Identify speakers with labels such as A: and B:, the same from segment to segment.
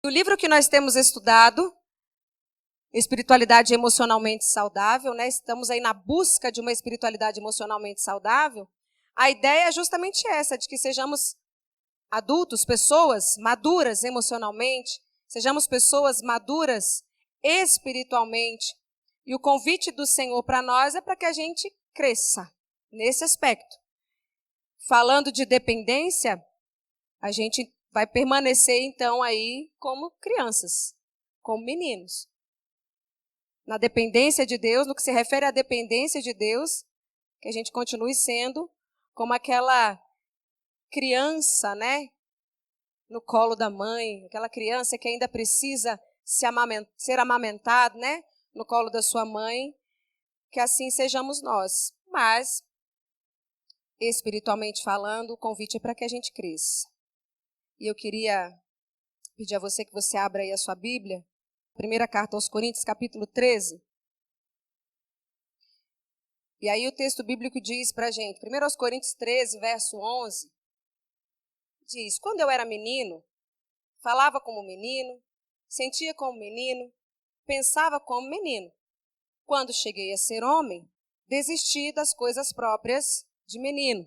A: O livro que nós temos estudado, Espiritualidade Emocionalmente Saudável, né? Estamos aí na busca de uma espiritualidade emocionalmente saudável. A ideia é justamente essa, de que sejamos adultos, pessoas maduras emocionalmente, sejamos pessoas maduras espiritualmente. E o convite do Senhor para nós é para que a gente cresça nesse aspecto. Falando de dependência, a gente vai permanecer então aí como crianças, como meninos. Na dependência de Deus, no que se refere à dependência de Deus, que a gente continue sendo como aquela criança, né? No colo da mãe, aquela criança que ainda precisa ser amamentado, né? No colo da sua mãe, que assim sejamos nós. Mas, espiritualmente falando, o convite é para que a gente cresça. E eu queria pedir a você que você abra aí a sua Bíblia, primeira carta aos Coríntios, capítulo 13. E aí o texto bíblico diz para a gente, 1 aos Coríntios 13, verso 11, diz: quando eu era menino, falava como menino, sentia como menino, pensava como menino. Quando cheguei a ser homem, desisti das coisas próprias de menino.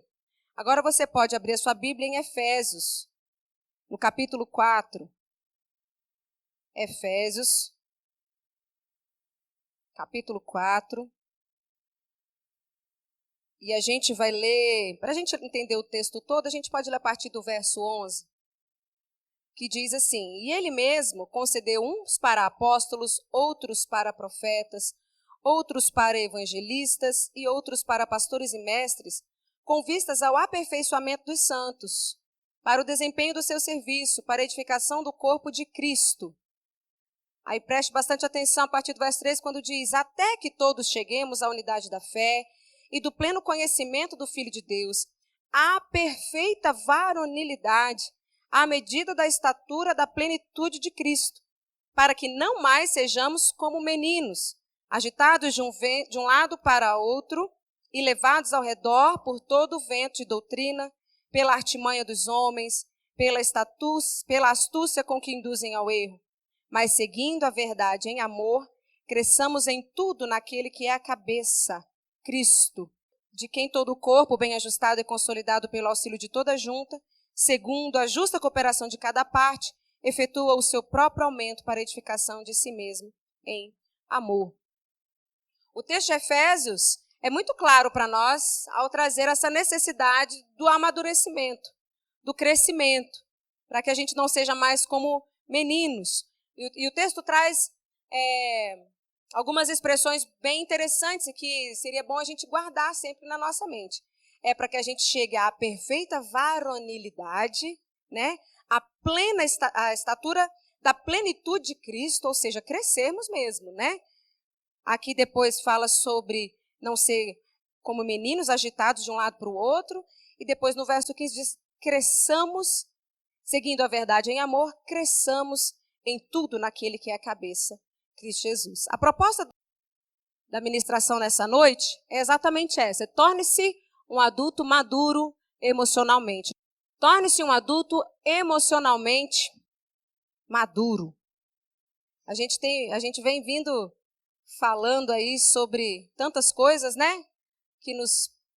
A: Agora você pode abrir a sua Bíblia em Efésios, no capítulo 4. Efésios, capítulo 4. E a gente vai ler, para a gente entender o texto todo, a gente pode ler a partir do verso 11, que diz assim: e ele mesmo concedeu uns para apóstolos, outros para profetas, outros para evangelistas e outros para pastores e mestres, com vistas ao aperfeiçoamento dos santos, para o desempenho do seu serviço, para a edificação do corpo de Cristo. Aí preste bastante atenção a partir do verso 13, quando diz: até que todos cheguemos à unidade da fé e do pleno conhecimento do Filho de Deus, à perfeita varonilidade, à medida da estatura da plenitude de Cristo, para que não mais sejamos como meninos, agitados de um lado para outro e levados ao redor por todo o vento de doutrina, pela artimanha dos homens, pela astúcia com que induzem ao erro. Mas seguindo a verdade em amor, cresçamos em tudo naquele que é a cabeça, Cristo, de quem todo o corpo, bem ajustado e consolidado pelo auxílio de toda a junta, segundo a justa cooperação de cada parte, efetua o seu próprio aumento para a edificação de si mesmo em amor. O texto de Efésios é muito claro para nós ao trazer essa necessidade do amadurecimento, do crescimento, para que a gente não seja mais como meninos. E o texto traz algumas expressões bem interessantes e que seria bom a gente guardar sempre na nossa mente. É para que a gente chegue à perfeita varonilidade, né? A estatura da plenitude de Cristo, ou seja, crescermos mesmo, né? Aqui depois fala sobre não ser como meninos agitados de um lado para o outro, e depois no verso 15 diz: cresçamos, seguindo a verdade em amor, cresçamos em tudo naquele que é a cabeça, Cristo Jesus. A proposta da ministração nessa noite é exatamente essa: torne-se um adulto maduro emocionalmente. Torne-se um adulto emocionalmente maduro. A gente vem vindo falando aí sobre tantas coisas, né?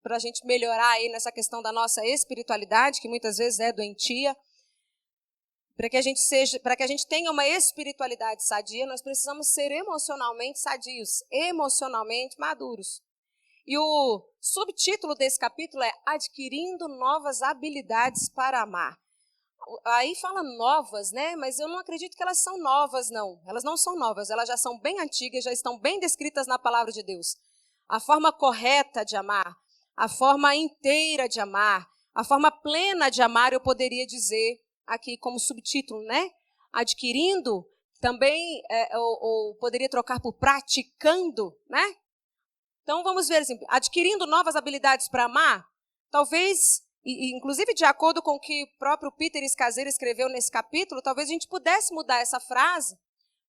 A: Para a gente melhorar aí nessa questão da nossa espiritualidade, que muitas vezes é doentia. Para que a gente tenha uma espiritualidade sadia, nós precisamos ser emocionalmente sadios, emocionalmente maduros. E o subtítulo desse capítulo é Adquirindo Novas Habilidades para Amar. Aí fala novas, né? Mas eu não acredito que elas são novas, não. Elas não são novas, elas já são bem antigas, já estão bem descritas na palavra de Deus. A forma correta de amar, a forma inteira de amar, a forma plena de amar, eu poderia dizer aqui como subtítulo, né? Adquirindo, também, ou poderia trocar por praticando, né? Então vamos ver assim, adquirindo novas habilidades para amar, talvez, inclusive de acordo com o que o próprio Peter Scazzero escreveu nesse capítulo, talvez a gente pudesse mudar essa frase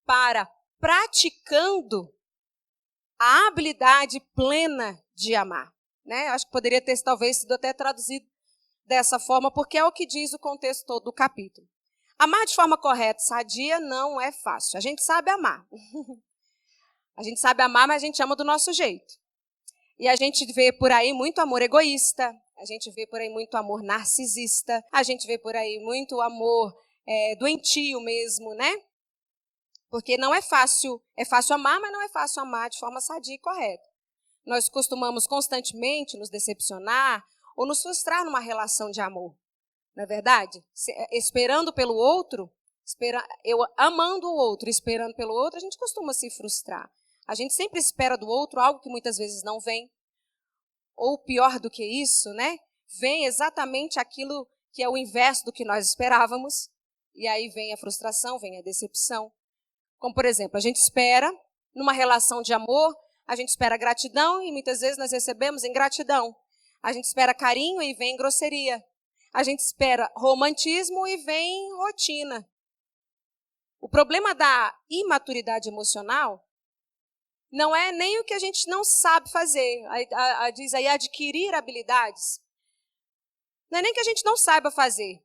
A: para praticando a habilidade plena de amar, né? Acho que poderia ter talvez sido até traduzido dessa forma, porque é o que diz o contexto todo do capítulo. Amar de forma correta, sadia, não é fácil. A gente sabe amar. A gente sabe amar, mas a gente ama do nosso jeito. E a gente vê por aí muito amor egoísta, a gente vê por aí muito amor narcisista, a gente vê por aí muito amor doentio mesmo, né? Porque não é fácil amar, mas não é fácil amar de forma sadia e correta. Nós costumamos constantemente nos decepcionar ou nos frustrar numa relação de amor. Não é verdade? Esperando pelo outro, amando o outro, esperando pelo outro, a gente costuma se frustrar. A gente sempre espera do outro algo que muitas vezes não vem. Ou pior do que isso, né? Vem exatamente aquilo que é o inverso do que nós esperávamos. E aí vem a frustração, vem a decepção. Como, por exemplo, a gente espera, numa relação de amor, a gente espera gratidão e muitas vezes nós recebemos ingratidão. A gente espera carinho e vem grosseria. A gente espera romantismo e vem rotina. O problema da imaturidade emocional não é nem o que a gente não sabe fazer. Diz aí adquirir habilidades. Não é nem que a gente não saiba fazer.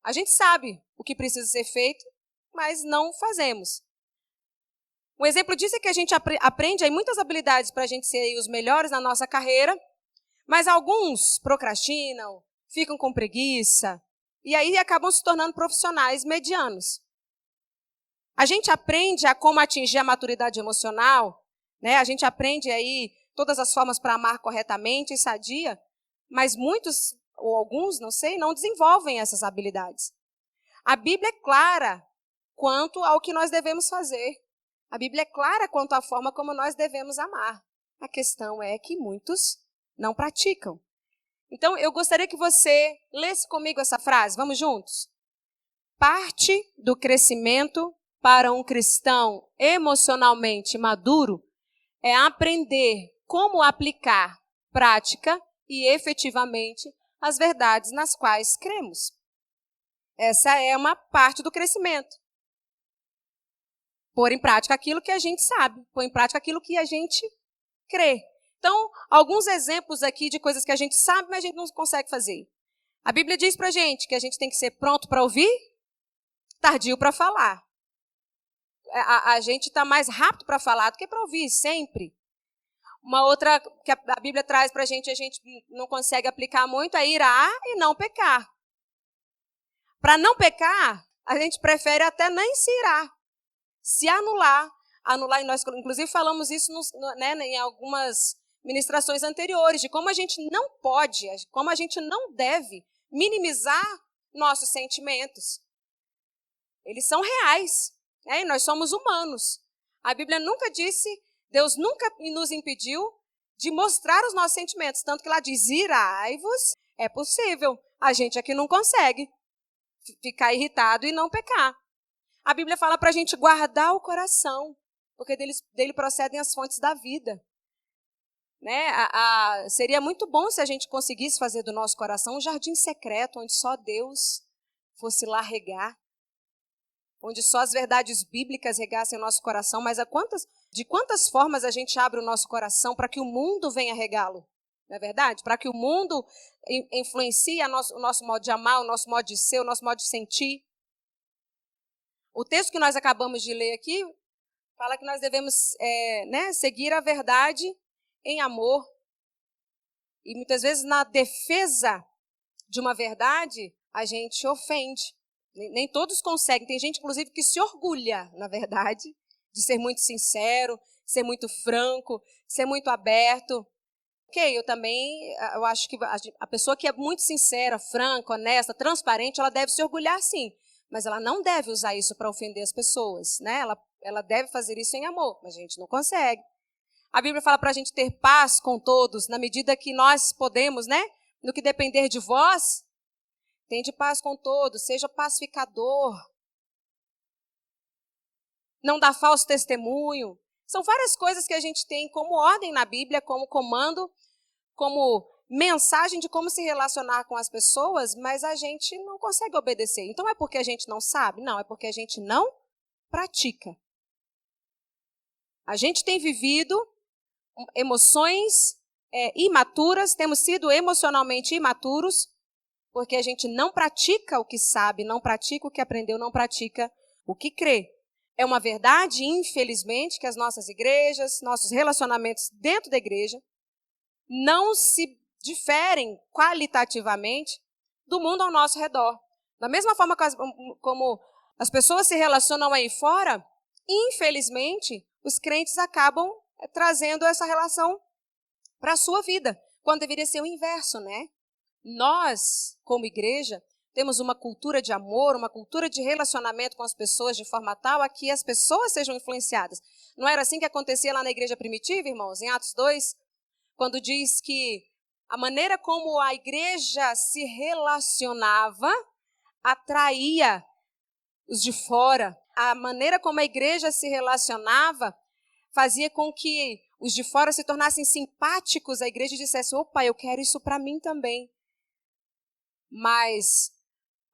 A: A gente sabe o que precisa ser feito, mas não fazemos. Um exemplo disso é que a gente aprende aí muitas habilidades para a gente ser aí os melhores na nossa carreira, mas alguns procrastinam, ficam com preguiça, e aí acabam se tornando profissionais medianos. A gente aprende a como atingir a maturidade emocional, né? A gente aprende aí todas as formas para amar corretamente e sadia, mas muitos, ou alguns, não sei, não desenvolvem essas habilidades. A Bíblia é clara quanto ao que nós devemos fazer. A Bíblia é clara quanto à forma como nós devemos amar. A questão é que muitos não praticam. Então, eu gostaria que você lesse comigo essa frase. Vamos juntos? Parte do crescimento para um cristão emocionalmente maduro é aprender como aplicar prática e efetivamente as verdades nas quais cremos. Essa é uma parte do crescimento. Pôr em prática aquilo que a gente sabe, pôr em prática aquilo que a gente crê. Então, alguns exemplos aqui de coisas que a gente sabe, mas a gente não consegue fazer. A Bíblia diz pra gente que a gente tem que ser pronto para ouvir, tardio para falar. A gente está mais rápido para falar do que para ouvir, sempre. Uma outra que a Bíblia traz pra gente, a gente não consegue aplicar muito, é irar e não pecar. Para não pecar, a gente prefere até nem se irar. Se anular, e nós inclusive falamos isso em algumas ministrações anteriores, de como a gente não pode, como a gente não deve minimizar nossos sentimentos. Eles são reais, né? E nós somos humanos. A Bíblia nunca disse, Deus nunca nos impediu de mostrar os nossos sentimentos, tanto que lá diz, irai-vos, é possível. A gente aqui não consegue ficar irritado e não pecar. A Bíblia fala para a gente guardar o coração, porque dele procedem as fontes da vida. Né? Seria muito bom se a gente conseguisse fazer do nosso coração um jardim secreto, onde só Deus fosse lá regar, onde só as verdades bíblicas regassem o nosso coração, mas de quantas formas a gente abre o nosso coração para que o mundo venha regá-lo? Não é verdade? Para que o mundo influencie o nosso modo de amar, o nosso modo de ser, o nosso modo de sentir. O texto que nós acabamos de ler aqui fala que nós devemos seguir a verdade em amor. E muitas vezes na defesa de uma verdade, a gente ofende. Nem todos conseguem. Tem gente, inclusive, que se orgulha, na verdade, de ser muito sincero, ser muito franco, ser muito aberto. Eu acho que a pessoa que é muito sincera, franca, honesta, transparente, ela deve se orgulhar sim. Mas ela não deve usar isso para ofender as pessoas, né? Ela deve fazer isso em amor, mas a gente não consegue. A Bíblia fala para a gente ter paz com todos, na medida que nós podemos, né? No que depender de vós, tende paz com todos, seja pacificador. Não dá falso testemunho. São várias coisas que a gente tem como ordem na Bíblia, como comando, como mensagem de como se relacionar com as pessoas, mas a gente não consegue obedecer. Então é porque a gente não sabe? Não, é porque a gente não pratica. A gente tem vivido emoções imaturas, temos sido emocionalmente imaturos, porque a gente não pratica o que sabe, não pratica o que aprendeu, não pratica o que crê. É uma verdade, infelizmente, que as nossas igrejas, nossos relacionamentos dentro da igreja, não se diferem qualitativamente do mundo ao nosso redor. Da mesma forma como as pessoas se relacionam aí fora, infelizmente, os crentes acabam trazendo essa relação para a sua vida, quando deveria ser o inverso, né? Nós, como igreja, temos uma cultura de amor, uma cultura de relacionamento com as pessoas de forma tal a que as pessoas sejam influenciadas. Não era assim que acontecia lá na igreja primitiva, irmãos, em Atos 2, quando diz que a maneira como a igreja se relacionava atraía os de fora. A maneira como a igreja se relacionava fazia com que os de fora se tornassem simpáticos à igreja e dissessem, opa, eu quero isso para mim também. Mas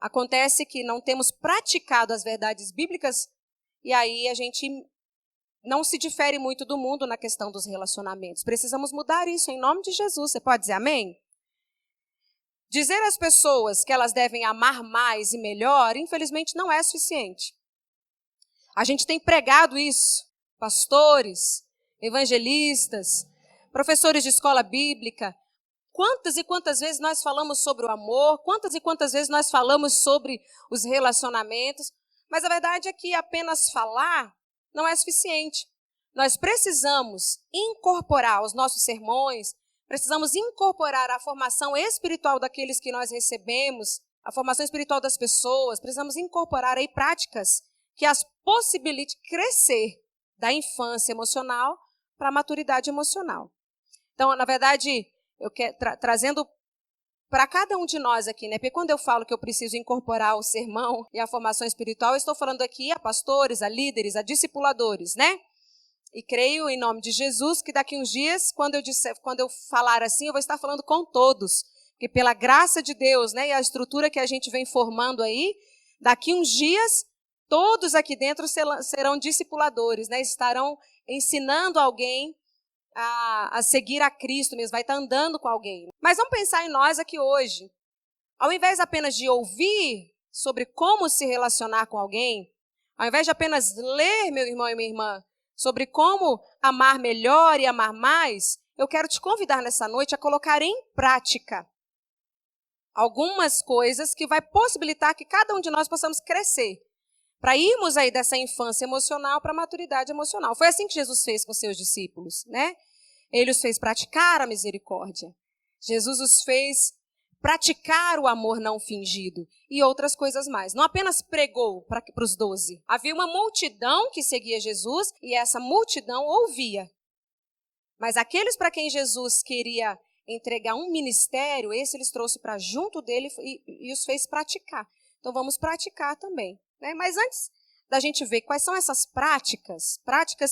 A: acontece que não temos praticado as verdades bíblicas e aí a gente não se difere muito do mundo na questão dos relacionamentos. Precisamos mudar isso em nome de Jesus. Você pode dizer amém? Dizer às pessoas que elas devem amar mais e melhor, infelizmente, não é suficiente. A gente tem pregado isso. Pastores, evangelistas, professores de escola bíblica. Quantas e quantas vezes nós falamos sobre o amor, quantas e quantas vezes nós falamos sobre os relacionamentos, mas a verdade é que apenas falar não é suficiente. Nós precisamos incorporar os nossos sermões, precisamos incorporar a formação espiritual daqueles que nós recebemos, a formação espiritual das pessoas, precisamos incorporar aí práticas que as possibilitem crescer da infância emocional para a maturidade emocional. Então, na verdade, eu quero trazendo para cada um de nós aqui, né? Porque quando eu falo que eu preciso incorporar o sermão e a formação espiritual, eu estou falando aqui a pastores, a líderes, a discipuladores, né? E creio em nome de Jesus que daqui uns dias, quando eu falar assim, eu vou estar falando com todos, porque pela graça de Deus, né, e a estrutura que a gente vem formando aí, daqui uns dias todos aqui dentro serão discipuladores, né? Estarão ensinando alguém a seguir a Cristo mesmo, vai estar andando com alguém. Mas vamos pensar em nós aqui hoje. Ao invés apenas de ouvir sobre como se relacionar com alguém, ao invés de apenas ler, meu irmão e minha irmã, sobre como amar melhor e amar mais, eu quero te convidar nessa noite a colocar em prática algumas coisas que vai possibilitar que cada um de nós possamos crescer, para irmos aí dessa infância emocional para a maturidade emocional. Foi assim que Jesus fez com seus discípulos, né? Ele os fez praticar a misericórdia. Jesus os fez praticar o amor não fingido e outras coisas mais. Não apenas pregou para os 12. Havia uma multidão que seguia Jesus e essa multidão ouvia. Mas aqueles para quem Jesus queria entregar um ministério, esse eles trouxe para junto dele e os fez praticar. Então vamos praticar também, né? Mas antes da gente ver quais são essas práticas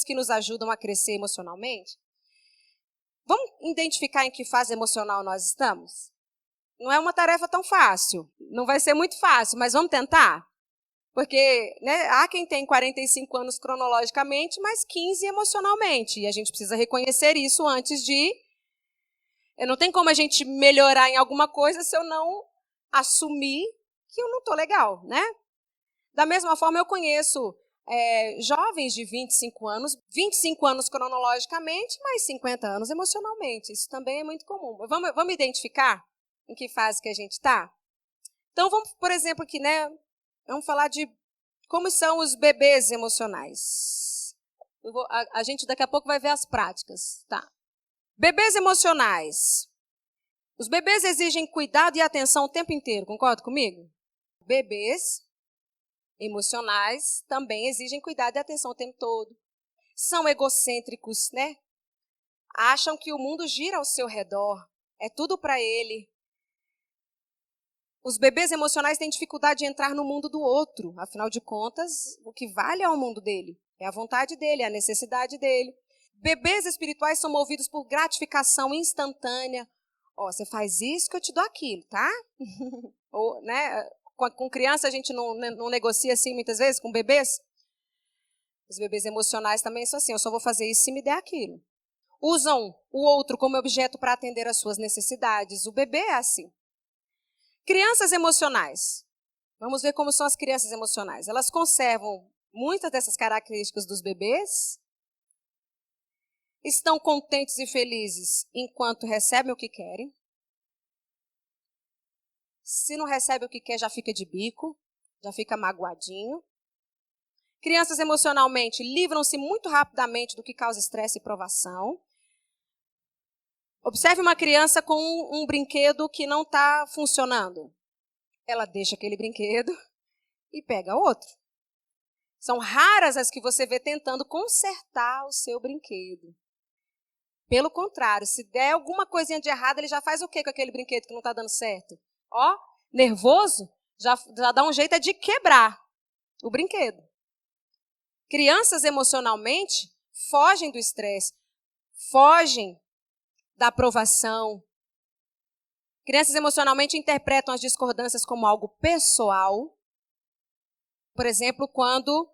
A: que nos ajudam a crescer emocionalmente, vamos identificar em que fase emocional nós estamos? Não é uma tarefa tão fácil, não vai ser muito fácil, mas vamos tentar? Porque, né, há quem tem 45 anos cronologicamente, mas 15 emocionalmente, e a gente precisa reconhecer isso antes de... Não tem como a gente melhorar em alguma coisa se eu não assumir que eu não estou legal, né? Da mesma forma, eu conheço jovens de 25 anos cronologicamente, mas 50 anos emocionalmente. Isso também é muito comum. Vamos identificar em que fase que a gente está? Então, vamos, por exemplo, aqui, né? Vamos falar de como são os bebês emocionais. A gente daqui a pouco vai ver as práticas, tá? Bebês emocionais. Os bebês exigem cuidado e atenção o tempo inteiro, concorda comigo? Bebês emocionais também exigem cuidado e atenção o tempo todo. São egocêntricos, né? Acham que o mundo gira ao seu redor, é tudo para ele. Os bebês emocionais têm dificuldade de entrar no mundo do outro. Afinal de contas, o que vale é o mundo dele. É a vontade dele, é a necessidade dele. Bebês espirituais são movidos por gratificação instantânea. Ó, você faz isso que eu te dou aquilo, tá? Ou, né? Com criança a gente não negocia assim muitas vezes, com bebês. Os bebês emocionais também são assim, eu só vou fazer isso se me der aquilo. Usam o outro como objeto para atender às suas necessidades. O bebê é assim. Crianças emocionais. Vamos ver como são as crianças emocionais. Elas conservam muitas dessas características dos bebês. Estão contentes e felizes enquanto recebem o que querem. Se não recebe o que quer, já fica de bico, já fica magoadinho. Crianças emocionalmente livram-se muito rapidamente do que causa estresse e provação. Observe uma criança com um brinquedo que não está funcionando. Ela deixa aquele brinquedo e pega outro. São raras as que você vê tentando consertar o seu brinquedo. Pelo contrário, se der alguma coisinha de errado, ele já faz o quê com aquele brinquedo que não está dando certo? Ó, nervoso, já dá um jeito de quebrar o brinquedo. Crianças emocionalmente fogem do estresse, fogem da aprovação. Crianças emocionalmente interpretam as discordâncias como algo pessoal. Por exemplo, quando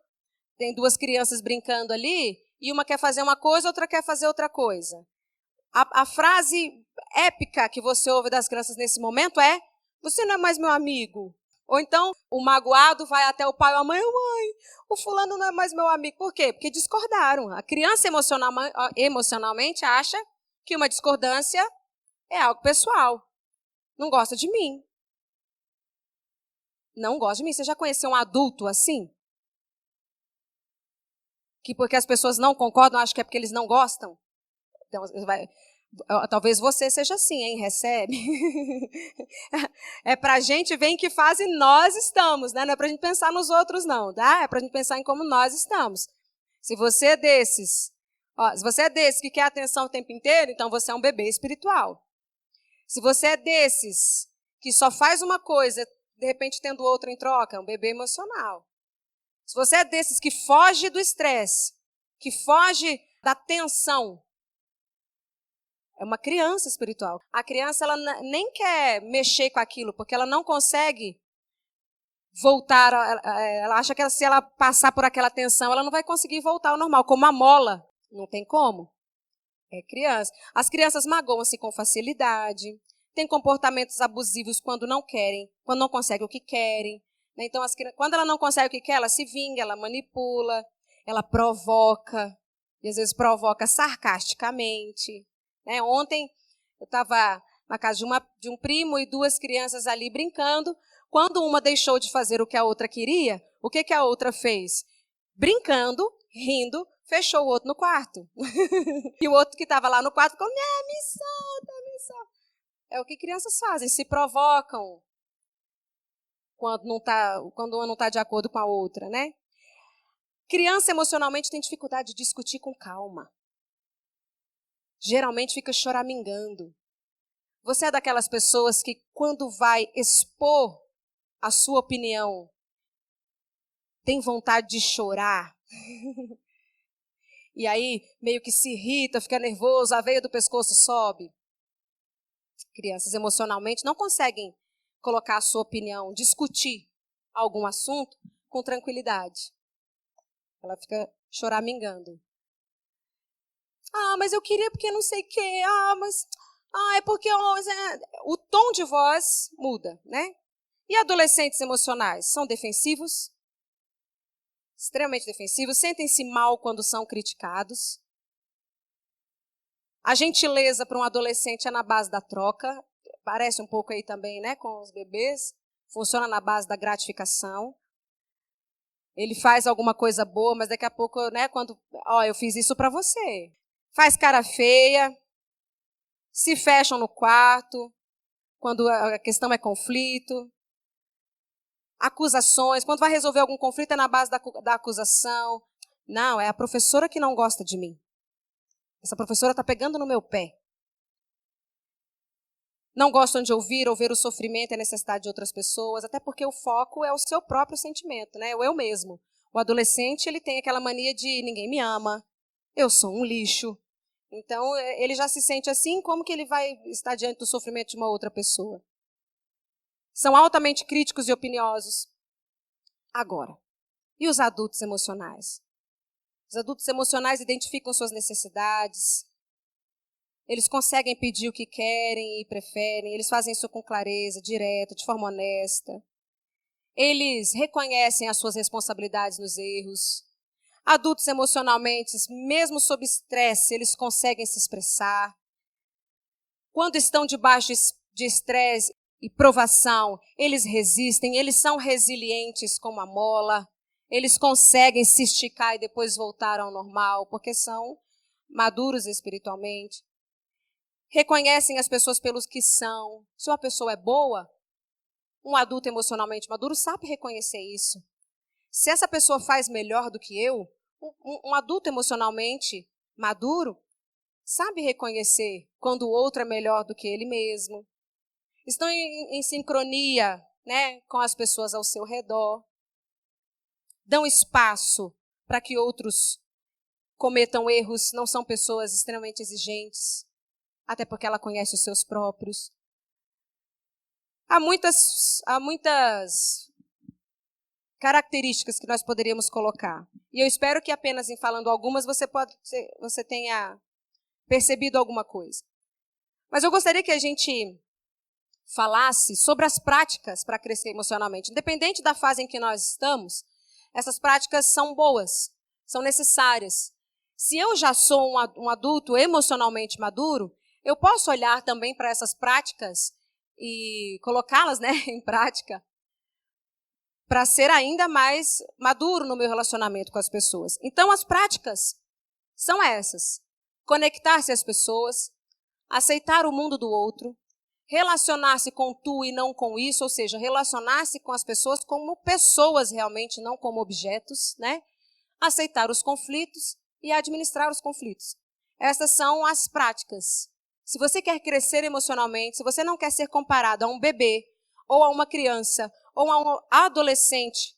A: tem duas crianças brincando ali e uma quer fazer uma coisa, outra quer fazer outra coisa. A frase épica que você ouve das crianças nesse momento é: você não é mais meu amigo. Ou então, o magoado vai até o pai ou a mãe: mãe, o fulano não é mais meu amigo. Por quê? Porque discordaram. A criança emocionalmente acha que uma discordância é algo pessoal. Não gosta de mim. Não gosta de mim. Você já conheceu um adulto assim? Que porque as pessoas não concordam, acham que é porque eles não gostam? Então, talvez você seja assim, hein? Recebe. É pra gente ver em que fase nós estamos, né? Não é pra gente pensar nos outros, não, tá? É pra gente pensar em como nós estamos. Se você é desses, se você é desses que quer atenção o tempo inteiro, então você é um bebê espiritual. Se você é desses que só faz uma coisa, de repente tendo outra em troca, é um bebê emocional. Se você é desses que foge do estresse, que foge da tensão, é uma criança espiritual. A criança ela nem quer mexer com aquilo, porque ela não consegue voltar. Ela acha que se ela passar por aquela tensão, ela não vai conseguir voltar ao normal, como a mola. Não tem como. É criança. As crianças magoam-se com facilidade, têm comportamentos abusivos quando não querem, quando não conseguem o que querem. Então, quando ela não consegue o que quer, ela se vinga, ela manipula, ela provoca, e às vezes provoca sarcasticamente. Ontem, eu estava na casa de um primo e duas crianças ali brincando. Quando uma deixou de fazer o que a outra queria, o que a outra fez? Brincando, rindo, fechou o outro no quarto. E o outro que estava lá no quarto ficou: me solta, me solta. É o que crianças fazem, se provocam quando uma não está de acordo com a outra, né? Criança emocionalmente tem dificuldade de discutir com calma. Geralmente fica choramingando. Você é daquelas pessoas que, quando vai expor a sua opinião, tem vontade de chorar? E aí, meio que se irrita, fica nervoso, a veia do pescoço sobe. Crianças emocionalmente não conseguem colocar a sua opinião, discutir algum assunto com tranquilidade. Ela fica choramingando. Mas eu queria porque não sei o quê. É porque o tom de voz muda, né? E adolescentes emocionais são defensivos, extremamente defensivos, sentem-se mal quando são criticados. A gentileza para um adolescente é na base da troca, parece um pouco aí também, né, com os bebês, funciona na base da gratificação. Ele faz alguma coisa boa, mas daqui a pouco, né, eu fiz isso para você. Faz cara feia, se fecham no quarto, quando a questão é conflito. Acusações, quando vai resolver algum conflito é na base da acusação. Não, é a professora que não gosta de mim. Essa professora está pegando no meu pé. Não gostam de ouvir ou ver o sofrimento e a necessidade de outras pessoas, até porque o foco é o seu próprio sentimento, né? O eu mesmo. O adolescente, ele tem aquela mania de ninguém me ama, eu sou um lixo. Então, ele já se sente assim, como que ele vai estar diante do sofrimento de uma outra pessoa? São altamente críticos e opiniosos. Agora, e os adultos emocionais? Os adultos emocionais identificam suas necessidades, Eles conseguem pedir o que querem e preferem. Eles fazem isso com clareza, direto, de forma honesta. Eles reconhecem as suas responsabilidades nos erros. Adultos emocionalmente, mesmo sob estresse, eles conseguem se expressar. Quando estão debaixo de estresse e provação, eles resistem, eles são resilientes como a mola. Eles conseguem se esticar e depois voltar ao normal, porque são maduros espiritualmente. Reconhecem as pessoas pelos que são. Se uma pessoa é boa, um adulto emocionalmente maduro sabe reconhecer isso. Se essa pessoa faz melhor do que eu, um adulto emocionalmente maduro sabe reconhecer quando o outro é melhor do que ele mesmo. Estão em sincronia, né, com as pessoas ao seu redor. Dão espaço para que outros cometam erros, não são pessoas extremamente exigentes, até porque ela conhece os seus próprios. Há muitas características que nós poderíamos colocar. E eu espero que apenas em falando algumas você tenha percebido alguma coisa. Mas eu gostaria que a gente falasse sobre as práticas para crescer emocionalmente. Independente da fase em que nós estamos, essas práticas são boas, são necessárias. Se eu já sou um adulto emocionalmente maduro, eu posso olhar também para essas práticas e colocá-las, né, em prática para ser ainda mais maduro no meu relacionamento com as pessoas. Então, as práticas são essas. Conectar-se às pessoas, aceitar o mundo do outro, relacionar-se com tu e não com isso, ou seja, relacionar-se com as pessoas como pessoas realmente, não como objetos, né? Aceitar os conflitos e administrar os conflitos. Essas são as práticas. Se você quer crescer emocionalmente, se você não quer ser comparado a um bebê, ou a uma criança, ou a um adolescente,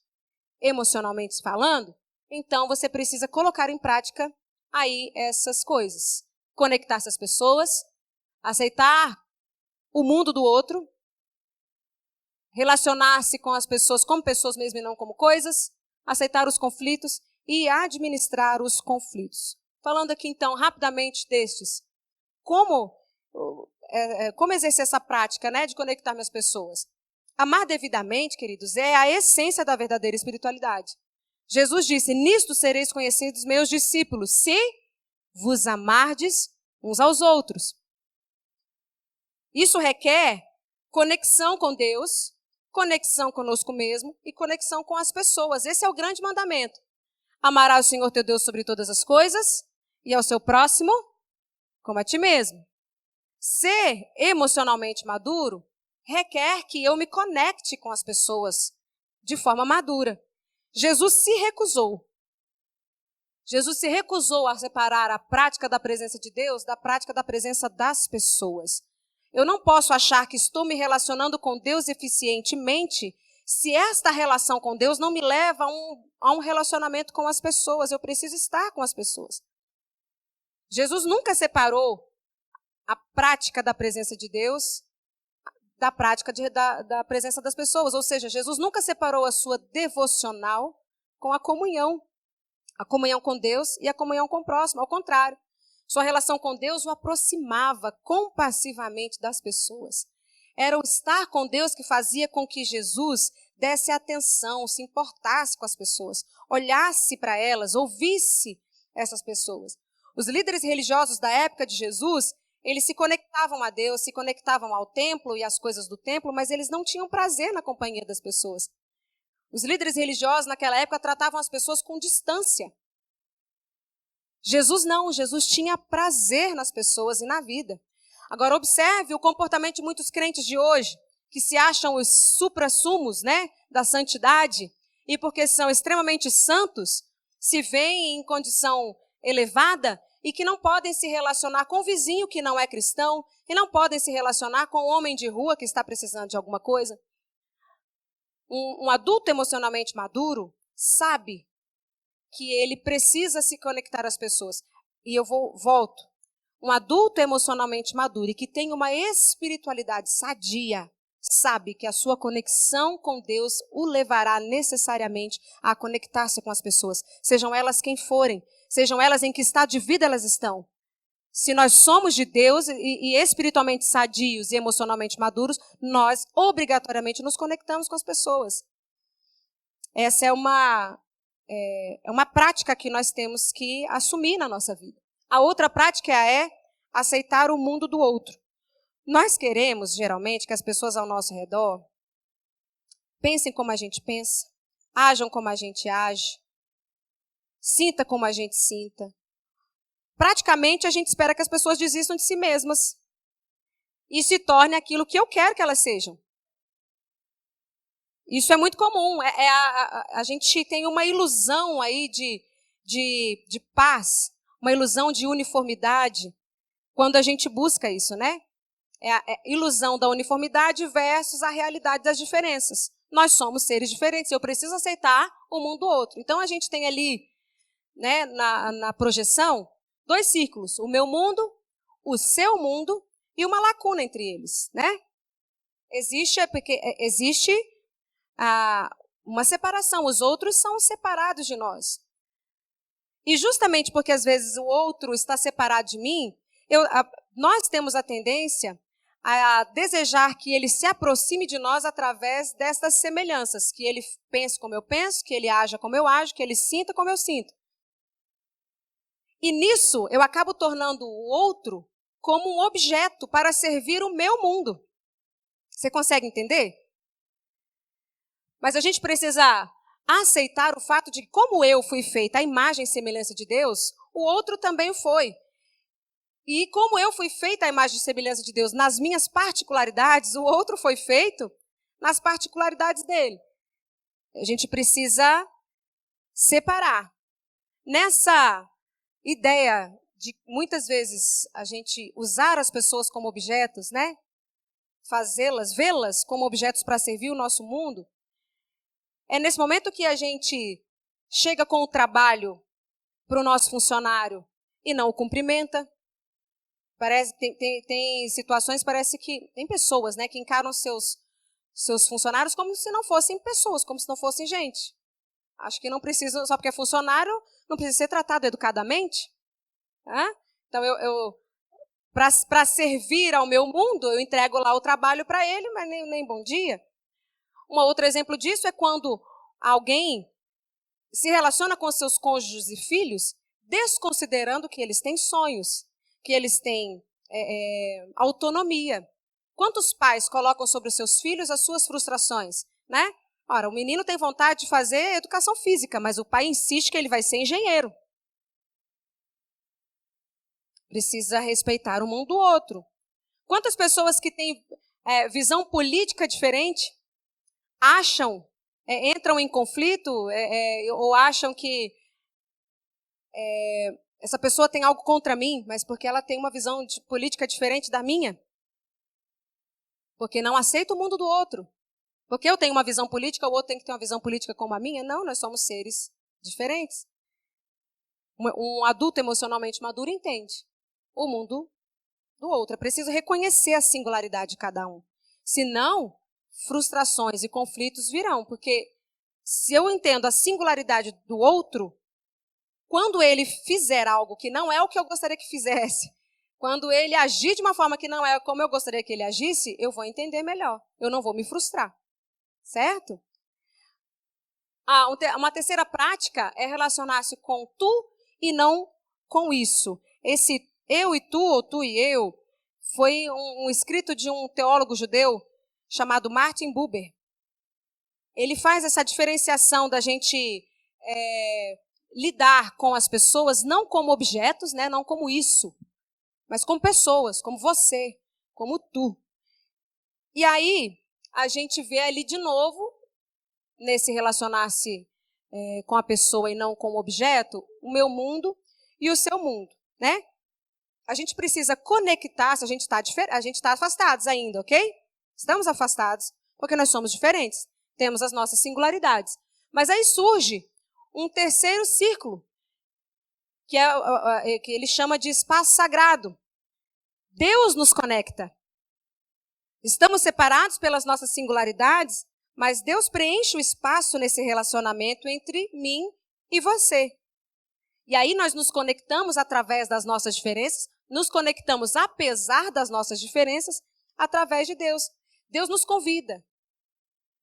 A: emocionalmente falando, então você precisa colocar em prática aí essas coisas. Conectar-se às pessoas, aceitar o mundo do outro, relacionar-se com as pessoas como pessoas mesmo e não como coisas, aceitar os conflitos e administrar os conflitos. Falando aqui então rapidamente destes, como exercer essa prática, né, de conectar-me às pessoas? Amar devidamente, queridos, é a essência da verdadeira espiritualidade. Jesus disse, nisto sereis conhecidos meus discípulos, se vos amardes uns aos outros. Isso requer conexão com Deus, conexão conosco mesmo e conexão com as pessoas. Esse é o grande mandamento. Amarás o Senhor teu Deus sobre todas as coisas e ao seu próximo como a ti mesmo. Ser emocionalmente maduro requer que eu me conecte com as pessoas de forma madura. Jesus se recusou. Jesus se recusou a separar a prática da presença de Deus da prática da presença das pessoas. Eu não posso achar que estou me relacionando com Deus eficientemente se esta relação com Deus não me leva a um relacionamento com as pessoas. Eu preciso estar com as pessoas. Jesus nunca separou a prática da presença de Deus da prática da presença das pessoas. Ou seja, Jesus nunca separou a sua devocional com a comunhão com Deus e a comunhão com o próximo. Ao contrário, sua relação com Deus o aproximava compassivamente das pessoas. Era o estar com Deus que fazia com que Jesus desse atenção, se importasse com as pessoas, olhasse para elas, ouvisse essas pessoas. Os líderes religiosos da época de Jesus, eles se conectavam a Deus, se conectavam ao templo e às coisas do templo, mas eles não tinham prazer na companhia das pessoas. Os líderes religiosos naquela época tratavam as pessoas com distância. Jesus não, Jesus tinha prazer nas pessoas e na vida. Agora observe o comportamento de muitos crentes de hoje, que se acham os suprassumos, né, da santidade, e porque são extremamente santos, se veem em condição elevada e que não podem se relacionar com o vizinho que não é cristão, que não podem se relacionar com o homem de rua que está precisando de alguma coisa. Um adulto emocionalmente maduro sabe que ele precisa se conectar às pessoas. E eu volto. Um adulto emocionalmente maduro e que tem uma espiritualidade sadia, sabe que a sua conexão com Deus o levará necessariamente a conectar-se com as pessoas, sejam elas quem forem, sejam elas em que estado de vida elas estão. Se nós somos de Deus e espiritualmente sadios e emocionalmente maduros, nós obrigatoriamente nos conectamos com as pessoas. Essa é uma prática que nós temos que assumir na nossa vida. A outra prática é aceitar o mundo do outro. Nós queremos, geralmente, que as pessoas ao nosso redor pensem como a gente pensa, ajam como a gente age, sinta como a gente sinta. Praticamente, a gente espera que as pessoas desistam de si mesmas e se tornem aquilo que eu quero que elas sejam. Isso é muito comum. A gente tem uma ilusão aí de paz, uma ilusão de uniformidade, quando a gente busca isso, né? É a ilusão da uniformidade versus a realidade das diferenças. Nós somos seres diferentes, eu preciso aceitar o mundo do outro. Então, a gente tem ali, né, na projeção, 2 círculos, o meu mundo, o seu mundo e uma lacuna entre eles, né? Existe uma separação, os outros são separados de nós. E justamente porque às vezes o outro está separado de mim, nós temos a tendência a desejar que ele se aproxime de nós através destas semelhanças, que ele pense como eu penso, que ele haja como eu ajo, que ele sinta como eu sinto. E nisso, eu acabo tornando o outro como um objeto para servir o meu mundo. Você consegue entender? Mas a gente precisa aceitar o fato de que, como eu fui feita à imagem e semelhança de Deus, o outro também foi. E como eu fui feita à imagem e semelhança de Deus nas minhas particularidades, o outro foi feito nas particularidades dele. A gente precisa separar. Nessa ideia de, muitas vezes, a gente usar as pessoas como objetos, né? Vê-las como objetos para servir o nosso mundo. É nesse momento que a gente chega com o trabalho para o nosso funcionário e não o cumprimenta. Tem situações, parece que tem pessoas, né, que encaram seus funcionários como se não fossem pessoas, como se não fossem gente. Acho que não precisa, só porque é funcionário, não precisa ser tratado educadamente. Né? Então, para servir ao meu mundo, eu entrego lá o trabalho para ele, mas nem bom dia. Um outro exemplo disso é quando alguém se relaciona com seus cônjuges e filhos, desconsiderando que eles têm sonhos, que eles têm autonomia. Quantos pais colocam sobre os seus filhos as suas frustrações, né? Ora, o menino tem vontade de fazer educação física, mas o pai insiste que ele vai ser engenheiro. Precisa respeitar o mundo do outro. Quantas pessoas que têm visão política diferente acham, entram em conflito ou acham que essa pessoa tem algo contra mim, mas porque ela tem uma visão política diferente da minha? Porque não aceita o mundo do outro. Porque eu tenho uma visão política, o outro tem que ter uma visão política como a minha? Não, nós somos seres diferentes. Um adulto emocionalmente maduro entende o mundo do outro. É preciso reconhecer a singularidade de cada um. Senão, frustrações e conflitos virão. Porque se eu entendo a singularidade do outro, quando ele fizer algo que não é o que eu gostaria que fizesse, quando ele agir de uma forma que não é como eu gostaria que ele agisse, eu vou entender melhor. Eu não vou me frustrar. Certo? Uma terceira prática é relacionar-se com tu e não com isso. Esse eu e tu, ou tu e eu, foi um escrito de um teólogo judeu chamado Martin Buber. Ele faz essa diferenciação da gente lidar com as pessoas não como objetos, né, não como isso, mas como pessoas, como você, como tu. E aí, a gente vê ali de novo, nesse relacionar-se com a pessoa e não com o objeto, o meu mundo e o seu mundo, né? A gente precisa conectar, se a gente está afastados ainda, ok? Estamos afastados porque nós somos diferentes, temos as nossas singularidades. Mas aí surge um terceiro círculo, que ele chama de espaço sagrado. Deus nos conecta. Estamos separados pelas nossas singularidades, mas Deus preenche o espaço nesse relacionamento entre mim e você. E aí nós nos conectamos através das nossas diferenças, nos conectamos, apesar das nossas diferenças, através de Deus. Deus nos convida.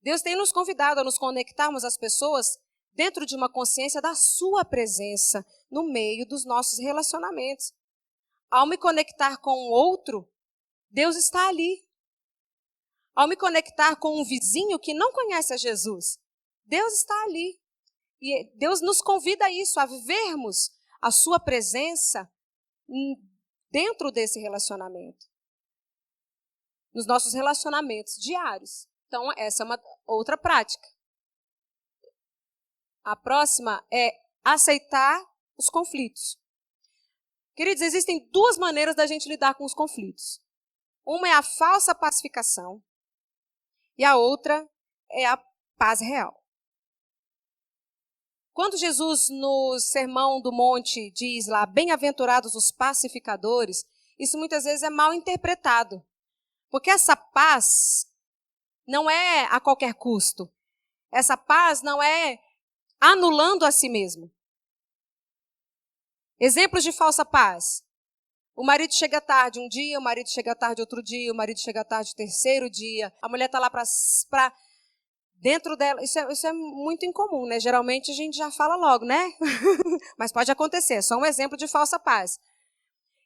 A: Deus tem nos convidado a nos conectarmos às pessoas dentro de uma consciência da sua presença no meio dos nossos relacionamentos. Ao me conectar com o outro, Deus está ali. Ao me conectar com um vizinho que não conhece a Jesus, Deus está ali. E Deus nos convida a isso, a vivermos a sua presença dentro desse relacionamento. Nos nossos relacionamentos diários. Então, essa é uma outra prática. A próxima é aceitar os conflitos. Queridos, existem duas maneiras da gente lidar com os conflitos. Uma é a falsa pacificação e a outra é a paz real. Quando Jesus, no Sermão do Monte, diz lá, bem-aventurados os pacificadores, isso muitas vezes é mal interpretado. Porque essa paz não é a qualquer custo. Essa paz não é anulando a si mesmo. Exemplos de falsa paz. O marido chega tarde um dia, o marido chega tarde outro dia, o marido chega tarde terceiro dia. A mulher está lá para dentro dela. Isso é muito incomum, né? Geralmente a gente já fala logo, né? Mas pode acontecer, é só um exemplo de falsa paz.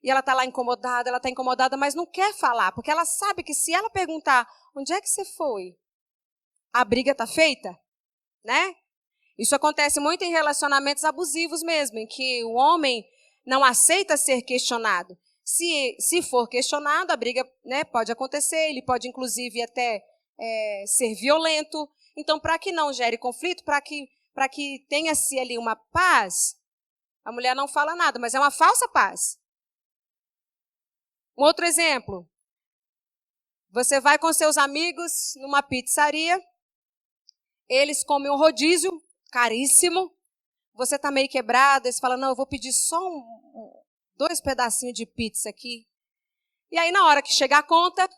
A: E ela está lá incomodada, ela está incomodada, mas não quer falar, porque ela sabe que se ela perguntar, onde é que você foi? A briga está feita, né? Isso acontece muito em relacionamentos abusivos mesmo, em que o homem não aceita ser questionado. Se for questionado, a briga, né, pode acontecer, ele pode inclusive até ser violento. Então, para que não gere conflito, para que tenha-se ali uma paz, a mulher não fala nada, mas é uma falsa paz. Um outro exemplo. Você vai com seus amigos numa pizzaria, eles comem um rodízio caríssimo, você está meio quebrado, eles falam, não, eu vou pedir só 2 pedacinhos de pizza aqui. E aí, na hora que chegar a conta,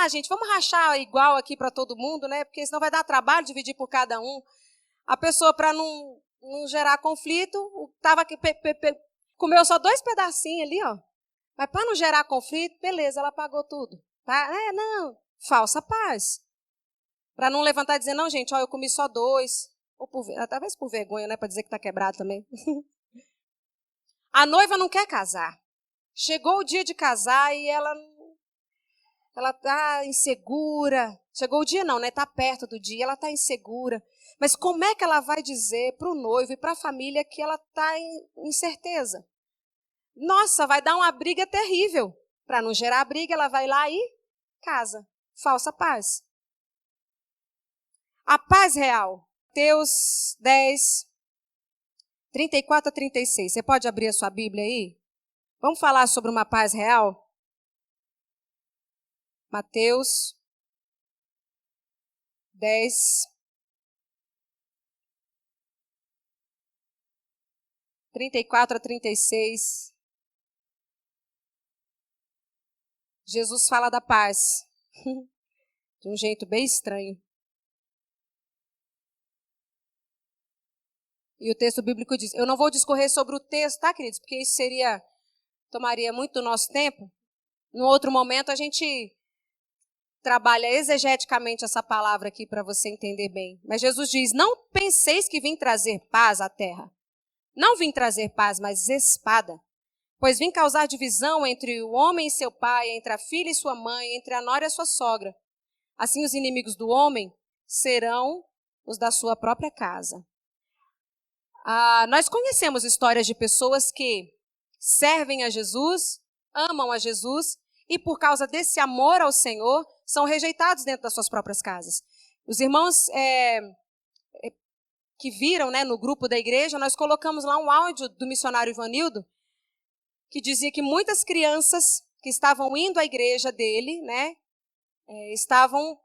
A: gente, vamos rachar igual aqui para todo mundo, né? Porque senão vai dar trabalho dividir por cada um. A pessoa, para não gerar conflito, comeu só 2 pedacinhos ali, ó. Mas para não gerar conflito, beleza, ela pagou tudo. Tá? Não, falsa paz. Para não levantar e dizer, não, gente, ó, eu comi só 2. Ou talvez por vergonha, né? Para dizer que está quebrado também. A noiva não quer casar. Chegou o dia de casar e ela está insegura. Chegou o dia não, né? Está perto do dia, ela está insegura. Mas como é que ela vai dizer para o noivo e para a família que ela está em incerteza? Nossa, vai dar uma briga terrível. Para não gerar briga, ela vai lá e casa. Falsa paz. A paz real. Mateus 10, 34 a 36. Você pode abrir a sua Bíblia aí? Vamos falar sobre uma paz real? Mateus 10, 34 a 36. Jesus fala da paz. De um jeito bem estranho. E o texto bíblico diz, eu não vou discorrer sobre o texto, tá, queridos? Porque isso tomaria muito do nosso tempo. No outro momento, a gente trabalha exegeticamente essa palavra aqui para você entender bem. Mas Jesus diz, não penseis que vim trazer paz à terra. Não vim trazer paz, mas espada. Pois vim causar divisão entre o homem e seu pai, entre a filha e sua mãe, entre a nora e a sua sogra. Assim os inimigos do homem serão os da sua própria casa. Nós conhecemos histórias de pessoas que servem a Jesus, amam a Jesus e por causa desse amor ao Senhor são rejeitados dentro das suas próprias casas. Os irmãos que viram, né, no grupo da igreja, nós colocamos lá um áudio do missionário Ivanildo que dizia que muitas crianças que estavam indo à igreja dele, né, estavam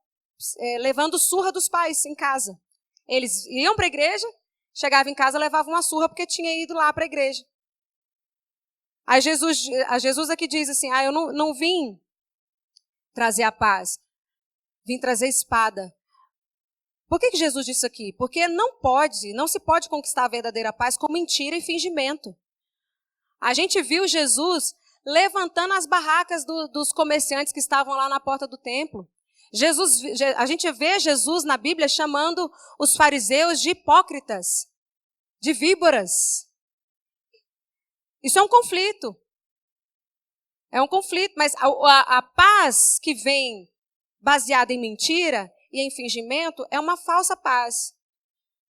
A: levando surra dos pais em casa. Eles iam para a igreja, chegavam em casa, levavam uma surra porque tinha ido lá para a igreja. Aí Jesus aqui diz assim, eu não vim trazer a paz, vim trazer espada. Por que Jesus disse aqui? Porque não se pode conquistar a verdadeira paz com mentira e fingimento. A gente viu Jesus levantando as barracas dos comerciantes que estavam lá na porta do templo. A gente vê Jesus na Bíblia chamando os fariseus de hipócritas, de víboras. Isso é um conflito. É um conflito, mas a paz que vem baseada em mentira e em fingimento é uma falsa paz.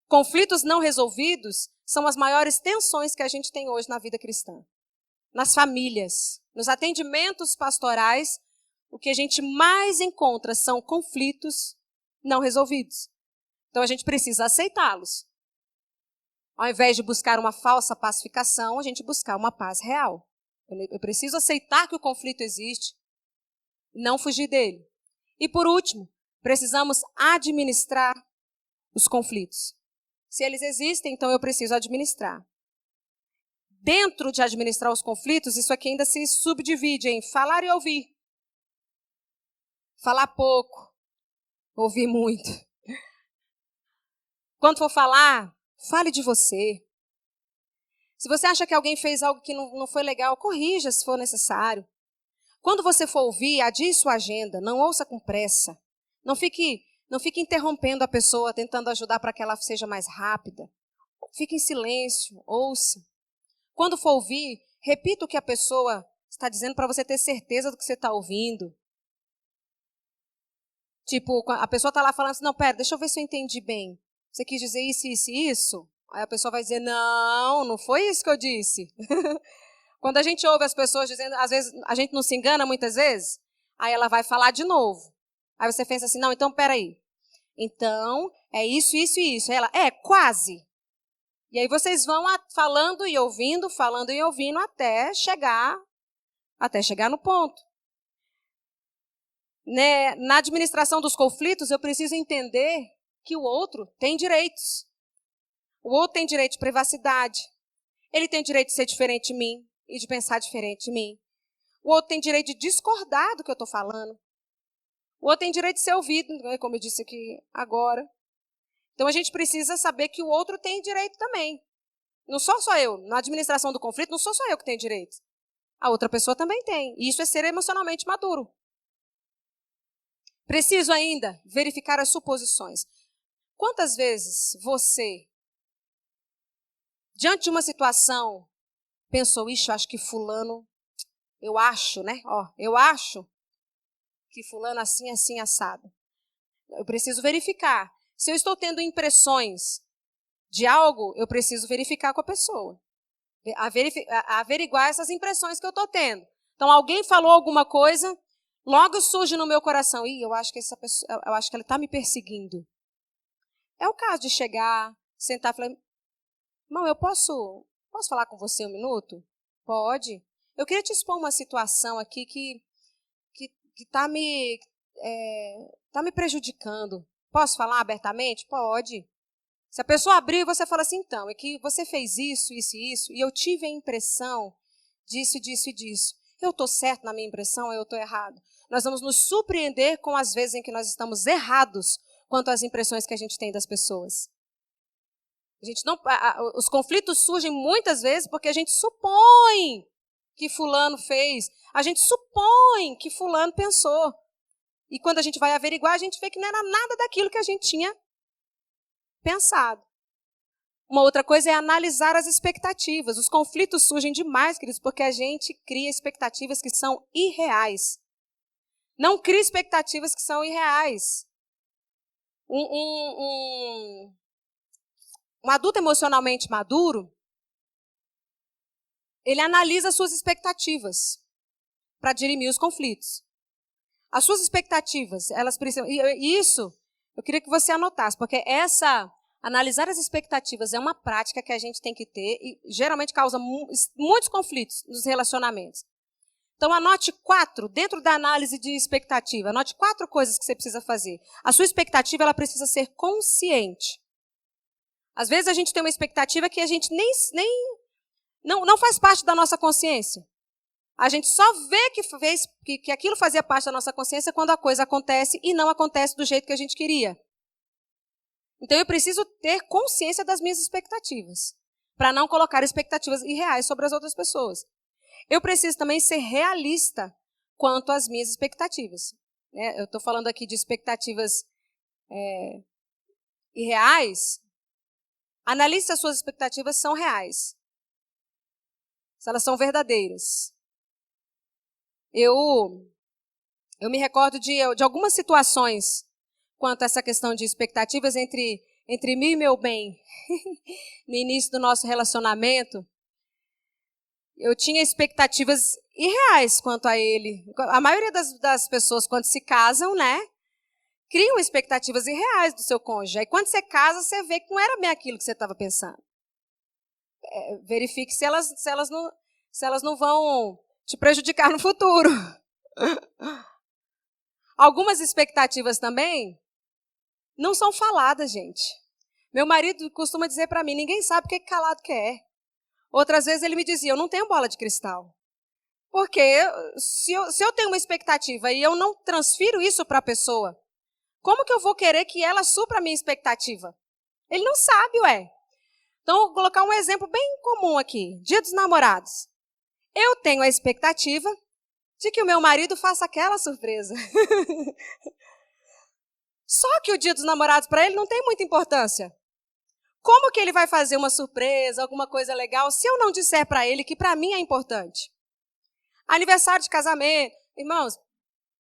A: Conflitos não resolvidos são as maiores tensões que a gente tem hoje na vida cristã. Nas famílias, nos atendimentos pastorais, o que a gente mais encontra são conflitos não resolvidos. Então a gente precisa aceitá-los. Ao invés de buscar uma falsa pacificação, a gente buscar uma paz real. Eu preciso aceitar que o conflito existe, não fugir dele. E por último, precisamos administrar os conflitos. Se eles existem, então eu preciso administrar. Dentro de administrar os conflitos, isso aqui ainda se subdivide em falar e ouvir. Falar pouco, ouvir muito. Quando for falar, fale de você. Se você acha que alguém fez algo que não foi legal, corrija se for necessário. Quando você for ouvir, adie sua agenda, não ouça com pressa. Não fique interrompendo a pessoa, tentando ajudar para que ela seja mais rápida. Fique em silêncio, ouça. Quando for ouvir, repita o que a pessoa está dizendo para você ter certeza do que você está ouvindo. Tipo, a pessoa está lá falando assim, não, pera, deixa eu ver se eu entendi bem. Você quis dizer isso, isso e isso? Aí a pessoa vai dizer, não foi isso que eu disse. Quando a gente ouve as pessoas dizendo, às vezes a gente não se engana muitas vezes, aí ela vai falar de novo. Aí você pensa assim, não, então peraí. Então, é isso, isso e isso. Aí ela, quase. E aí vocês vão falando e ouvindo até chegar no ponto. Né? Na administração dos conflitos, eu preciso entender que o outro tem direitos. O outro tem direito de privacidade. Ele tem direito de ser diferente de mim e de pensar diferente de mim. O outro tem direito de discordar do que eu estou falando. O outro tem direito de ser ouvido, como eu disse aqui agora. Então a gente precisa saber que o outro tem direito também. Não sou só eu. Na administração do conflito, não sou só eu que tenho direito. A outra pessoa também tem. E isso é ser emocionalmente maduro. Preciso ainda verificar as suposições. Quantas vezes você, diante de uma situação, pensou, ixi, eu acho que fulano, eu acho que fulano assim, assim, assado. Eu preciso verificar. Se eu estou tendo impressões de algo, eu preciso verificar com a pessoa. Averiguar essas impressões que eu estou tendo. Então, alguém falou alguma coisa, logo surge no meu coração, eu acho que essa pessoa, eu acho que ela está me perseguindo. É o caso de chegar, sentar e falar, irmão, eu posso falar com você um minuto? Pode. Eu queria te expor uma situação aqui que está me prejudicando. Posso falar abertamente? Pode. Se a pessoa abrir, você fala assim, então, é que você fez isso, isso e isso, e eu tive a impressão disso, disso e disso. Eu estou certo na minha impressão ou eu estou errado? Nós vamos nos surpreender com as vezes em que nós estamos errados quanto às impressões que a gente tem das pessoas. Os conflitos surgem muitas vezes porque a gente supõe que fulano fez, a gente supõe que fulano pensou. E quando a gente vai averiguar, a gente vê que não era nada daquilo que a gente tinha pensado. Uma outra coisa é analisar as expectativas. Os conflitos surgem demais, queridos, porque a gente cria expectativas que são irreais. Não cria expectativas que são irreais. Um adulto emocionalmente maduro, ele analisa suas expectativas para dirimir os conflitos. As suas expectativas, elas precisam... E isso, eu queria que você anotasse, porque analisar as expectativas é uma prática que a gente tem que ter e geralmente causa muitos conflitos nos relacionamentos. Então, anote 4, dentro da análise de expectativa, anote 4 coisas que você precisa fazer. A sua expectativa, ela precisa ser consciente. Às vezes a gente tem uma expectativa que a gente não faz parte da nossa consciência. A gente só vê que aquilo fazia parte da nossa consciência quando a coisa acontece e não acontece do jeito que a gente queria. Então eu preciso ter consciência das minhas expectativas, para não colocar expectativas irreais sobre as outras pessoas. eu preciso também ser realista quanto às minhas expectativas. Eu estou falando aqui de expectativas irreais. Analise se as suas expectativas são reais, se elas são verdadeiras. Eu me recordo de algumas situações quanto a essa questão de expectativas entre mim e meu bem. No início do nosso relacionamento, eu tinha expectativas irreais quanto a ele. A maioria das pessoas, quando se casam, né, criam expectativas irreais do seu cônjuge. Aí, quando você casa, você vê que não era bem aquilo que você estava pensando. Verifique se elas não vão te prejudicar no futuro. Algumas expectativas também não são faladas, gente. Meu marido costuma dizer para mim, ninguém sabe o que calado que é. Outras vezes ele me dizia, eu não tenho bola de cristal. Porque se eu tenho uma expectativa e eu não transfiro isso para a pessoa, como que eu vou querer que ela supra a minha expectativa? Ele não sabe, ué. Então, vou colocar um exemplo bem comum aqui. Dia dos Namorados. Eu tenho a expectativa de que o meu marido faça aquela surpresa. Só que o Dia dos Namorados para ele não tem muita importância. Como que ele vai fazer uma surpresa, alguma coisa legal, se eu não disser para ele que para mim é importante? Aniversário de casamento. Irmãos,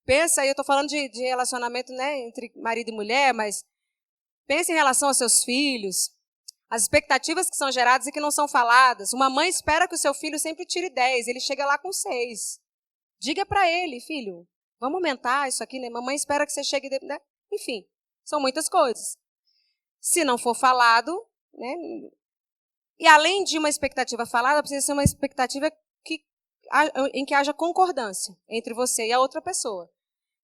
A: pensa aí, eu estou falando de relacionamento, né, entre marido e mulher, mas pensa em relação aos seus filhos, as expectativas que são geradas e que não são faladas. Uma mãe espera que o seu filho sempre tire 10, ele chega lá com 6. Diga para ele, filho, vamos aumentar isso aqui, né? Mamãe espera que você chegue... Né? Enfim, são muitas coisas. Se não for falado, né? E além de uma expectativa falada, precisa ser uma expectativa em que haja concordância entre você e a outra pessoa.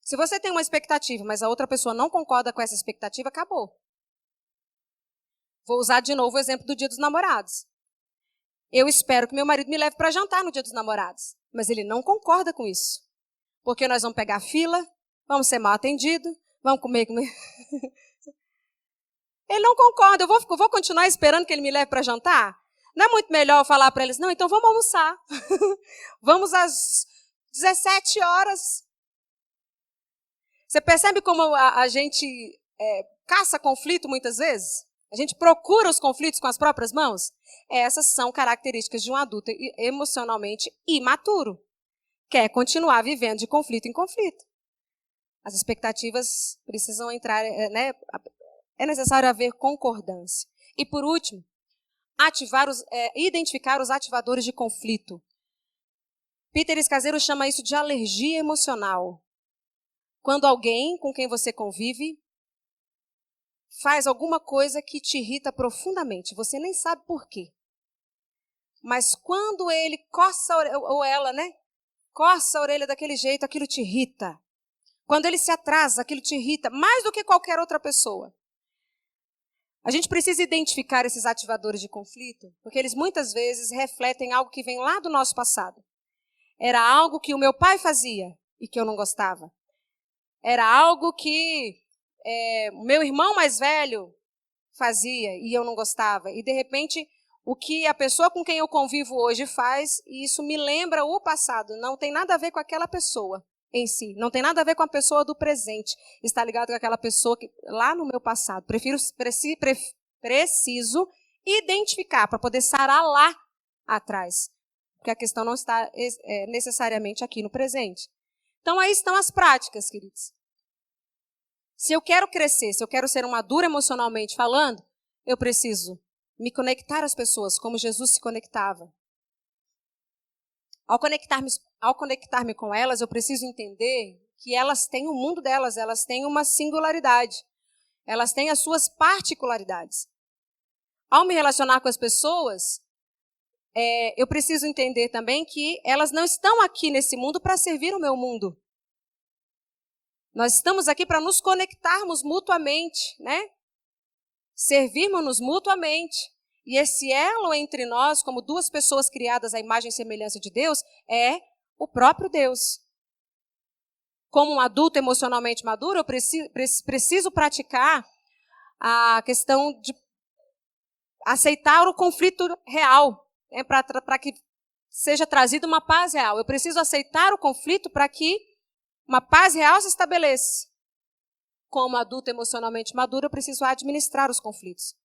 A: Se você tem uma expectativa, mas a outra pessoa não concorda com essa expectativa, acabou. Vou usar de novo o exemplo do Dia dos Namorados. Eu espero que meu marido me leve para jantar no Dia dos Namorados, mas ele não concorda com isso. Porque nós vamos pegar fila, vamos ser mal atendidos, vamos comer. Ele não concorda, eu vou continuar esperando que ele me leve para jantar? Não é muito melhor eu falar para eles, não, então vamos almoçar. Vamos às 17 horas. Você percebe como a gente caça conflito muitas vezes? A gente procura os conflitos com as próprias mãos? Essas são características de um adulto emocionalmente imaturo. Quer continuar vivendo de conflito em conflito. As expectativas precisam entrar, né? É necessário haver concordância. E por último, identificar os ativadores de conflito. Peter Escaseiro chama isso de alergia emocional. Quando alguém com quem você convive faz alguma coisa que te irrita profundamente, você nem sabe por quê. Mas quando ele coça ou ela, né? Coça a orelha daquele jeito, aquilo te irrita. Quando ele se atrasa, aquilo te irrita mais do que qualquer outra pessoa. A gente precisa identificar esses ativadores de conflito, porque eles muitas vezes refletem algo que vem lá do nosso passado. Era algo que o meu pai fazia e que eu não gostava. Era algo que o meu irmão mais velho fazia e eu não gostava. E, de repente, o que a pessoa com quem eu convivo hoje faz, e isso me lembra o passado. Não tem nada a ver com aquela pessoa em si. Não tem nada a ver com a pessoa do presente. Está ligado com aquela pessoa que, lá no meu passado. Preciso identificar para poder sarar lá atrás. Porque a questão não está necessariamente aqui no presente. Então, aí estão as práticas, queridos. Se eu quero crescer, se eu quero ser um maduro emocionalmente falando, eu preciso me conectar às pessoas como Jesus se conectava. Ao conectar-me com elas, eu preciso entender que elas têm o mundo delas, elas têm uma singularidade. Elas têm as suas particularidades. Ao me relacionar com as pessoas, eu preciso entender também que elas não estão aqui nesse mundo para servir o meu mundo. Nós estamos aqui para nos conectarmos mutuamente, né? Servirmos-nos mutuamente. E esse elo entre nós, como duas pessoas criadas à imagem e semelhança de Deus, é o próprio Deus. Como um adulto emocionalmente maduro, eu preciso praticar a questão de aceitar o conflito real, né? Para que seja trazida uma paz real. Eu preciso aceitar o conflito para que uma paz real se estabeleça. Como adulto emocionalmente maduro, eu preciso administrar os conflitos.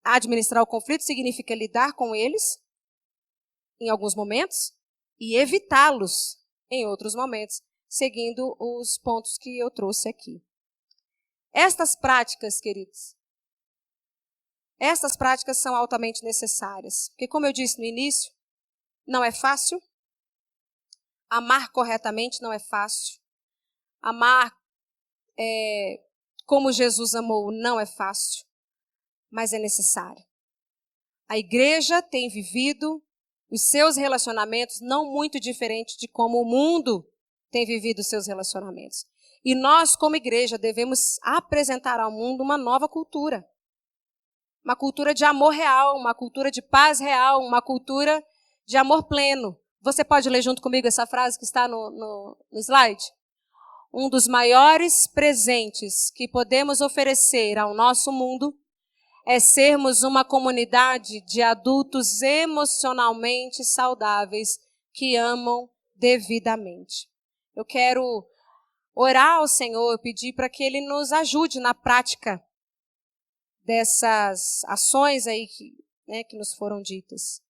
A: Administrar o conflito significa lidar com eles em alguns momentos e evitá-los em outros momentos, seguindo os pontos que eu trouxe aqui. Estas práticas, queridos, estas práticas são altamente necessárias, porque, como eu disse no início, não é fácil. Amar corretamente não é fácil. Amar como Jesus amou não é fácil, mas é necessário. A igreja tem vivido os seus relacionamentos não muito diferente de como o mundo tem vivido os seus relacionamentos. E nós, como igreja, devemos apresentar ao mundo uma nova cultura. Uma cultura de amor real, uma cultura de paz real, uma cultura de amor pleno. Você pode ler junto comigo essa frase que está no slide? Um dos maiores presentes que podemos oferecer ao nosso mundo é sermos uma comunidade de adultos emocionalmente saudáveis que amam devidamente. Eu quero orar ao Senhor, pedir para que Ele nos ajude na prática dessas ações aí que nos foram ditas.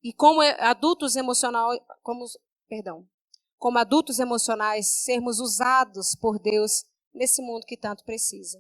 A: E como adultos emocionais, sermos usados por Deus nesse mundo que tanto precisa.